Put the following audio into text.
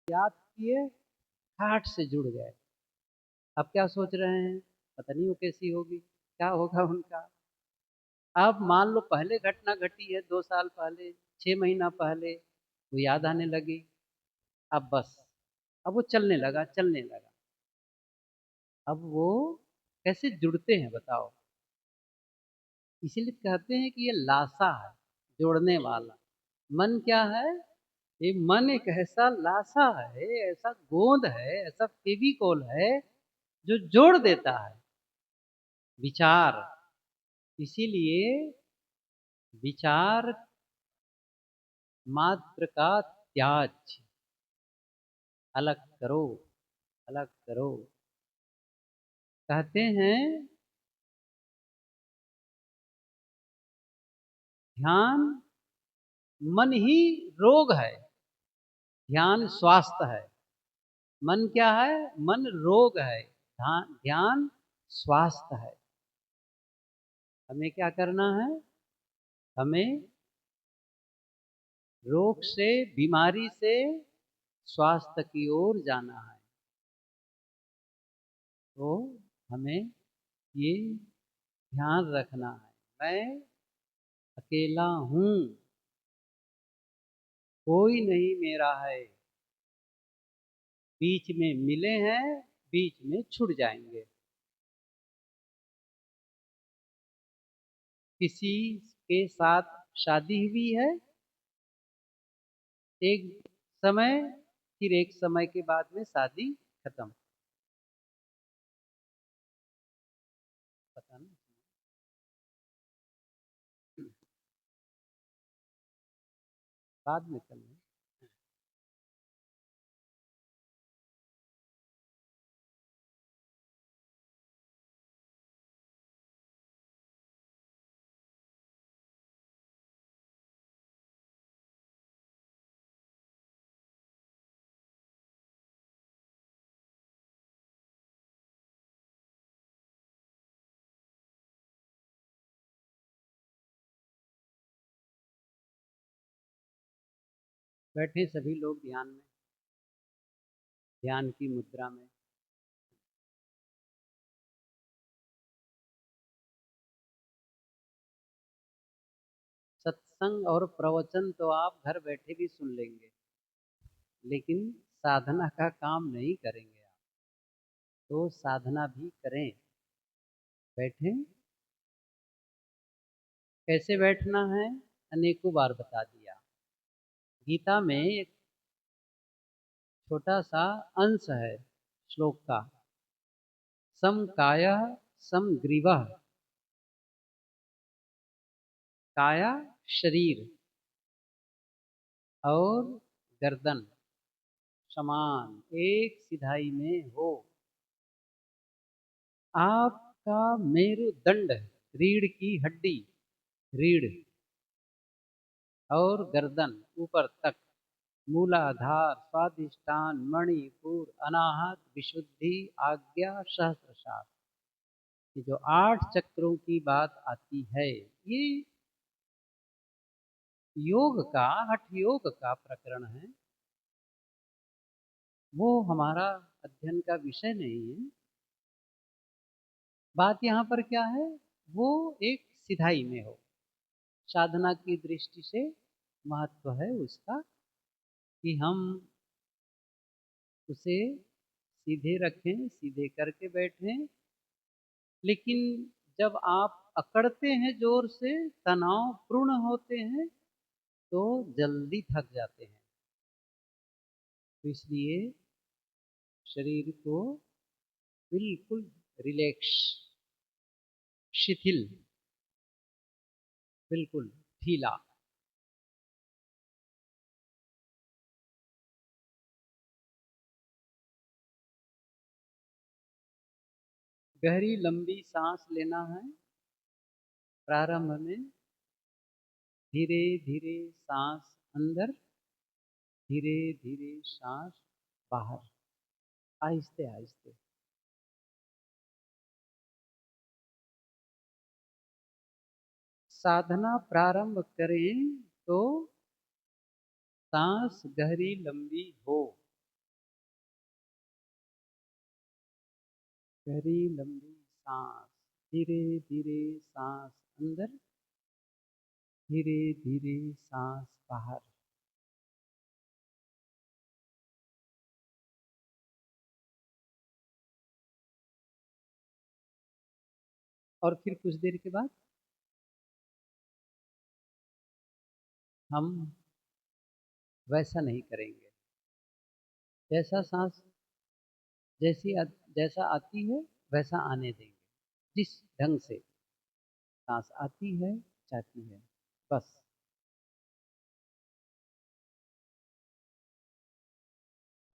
याद किए, हार्ट से जुड़ गए। अब क्या सोच रहे हैं, पता नहीं वो कैसी होगी, क्या होगा उनका। अब मान लो पहले घटना घटी है 2 साल पहले, 6 महीना पहले, वो याद आने लगी। अब बस, अब वो चलने लगा चलने लगा। अब वो कैसे जुड़ते हैं बताओ। इसीलिए कहते हैं कि ये लाशा है, जोड़ने वाला। मन क्या है, ये मन एक ऐसा लाशा है, ऐसा गोंद है, ऐसा फेविकोल है जो जोड़ देता है विचार। इसीलिए विचार मात्र का त्याज, अलग करो, अलग करो। कहते हैं ध्यान मन ही रोग है, ध्यान स्वास्थ्य है। मन क्या है, मन रोग है, ध्यान स्वास्थ्य है। हमें क्या करना है, हमें रोग से, बीमारी से स्वास्थ्य की ओर जाना है। तो हमें ये ध्यान रखना है, मैं अकेला हूँ, कोई नहीं मेरा है। बीच में मिले हैं, बीच में छूट जाएंगे। किसी के साथ शादी हुई है एक समय, फिर एक समय के बाद में शादी खत्म। पता नहीं, बाद में चल। बैठे सभी लोग ध्यान में, ध्यान की मुद्रा में। सत्संग और प्रवचन तो आप घर बैठे भी सुन लेंगे, लेकिन साधना का काम नहीं करेंगे आप। तो साधना भी करें, बैठें। कैसे बैठना है, अनेकों बार बता दिया। गीता में एक छोटा सा अंश है श्लोक का, सम काया सम ग्रीवा। काया शरीर और गर्दन समान, एक सिधाई में हो। आपका मेरुदंड, रीढ़ की हड्डी, रीढ़ और गर्दन ऊपर तक, मूलाधार, स्वादिष्टान, मणिपुर, अनाहत, विशुद्धि, आज्ञा, सहस्त्रशात। ये जो 8 चक्रों की बात आती है, ये योग का, हठ योग का प्रकरण है। वो हमारा अध्ययन का विषय नहीं है। बात यहाँ पर क्या है, वो एक सिधाई में हो। साधना की दृष्टि से महत्व है उसका कि हम उसे सीधे रखें, सीधे करके बैठें। लेकिन जब आप अकड़ते हैं जोर से, तनाव पूर्ण होते हैं, तो जल्दी थक जाते हैं। तो इसलिए शरीर को बिल्कुल रिलैक्स, शिथिल, बिल्कुल ढीला। गहरी लंबी सांस लेना है। प्रारंभ में धीरे धीरे सांस अंदर, धीरे धीरे सांस बाहर, आहिस्ते आहिस्ते। साधना प्रारंभ करें तो सांस गहरी लंबी हो, गहरी लंबी सांस, धीरे धीरे सांस अंदर, धीरे धीरे सांस बाहर। और फिर कुछ देर के बाद हम वैसा नहीं करेंगे। जैसा सांस जैसा आती है वैसा आने देंगे, जिस ढंग से सांस आती है जाती है, बस